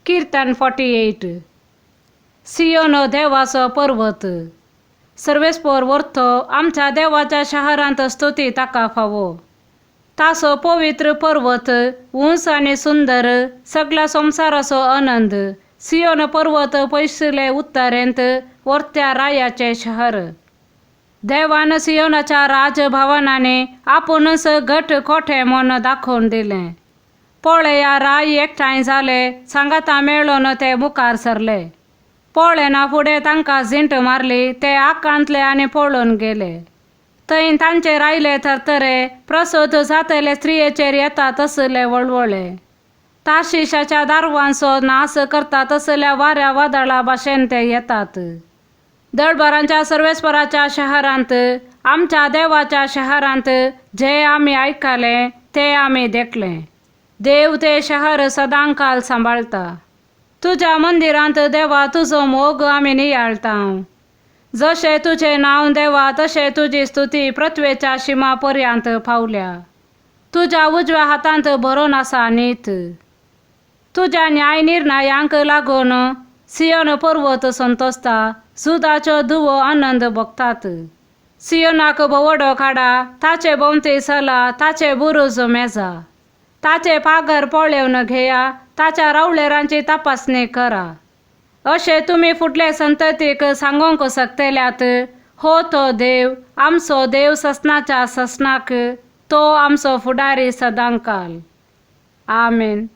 कीर्तन 48. सियोन देवाचो पर्वत. सर्वेस्पर वर्थ आमच्या देवाच्या शहरांत स्तुती ताका फावो. तासो पवित्र पर्वत, उंच आणि सुंदर, सगळ्या संसाराचो आनंद. सियोन पर्वत पैसले उत्तरेंत वरत्या रायाचे शहर. देवान सियोनाच्या राजभवनाने आपुणच घट खोटे मन दाखवून दिले. पळया राय एकठांय जाले, सांगाता मेळोन ते मुखार सरले. पळेना फुडें तांकां झिंट मारली, ते आकांतले आनी पळून गेले. थंय तांचे रायले थरथरे, प्रसूत जातले स्त्रियेचेर येता तसले वळवळे. तार्शिशाच्या दारवांचो नाश करता तसल्या वाऱ्या वादळा भाशेन ते येतात. दळभरांच्या सर्वेस्पराच्या शहरांत, आमच्या देवाच्या शहरांत जे आम्ही ऐकले ते आम्ही देखले. देव ते शहर सदांकाल सांभाळता. तुझ्या मंदिरांत देवा तुझो मोग आम्ही नियाळता. जशे तुझे नाव देवा तशे तुझी स्तुती पृथ्वेच्या शिमापर्यंत फावल्या. तुझ्या उजव्या हातांत भरून आसा नीत. तुझ्या न्याय निर्णयांक लागून सियोन पर्वत संतोसता, सुदाच्यो धुवो आनंद भोगतात. सियोनाक भोवडो काडा, ताचे भोवती चला, ताचे बुरूज मेजा. ताचे पागर पळोवन घेया, ताच्या रावळेरांची तपासणी करा. अशे तुम्ही फुडले संततीक सांगोंक शकतल्यात, हो तो देव, आमचो देव ससनाच्या ससनाक, तो आमचो फुडारी सदांकाल. आमेन.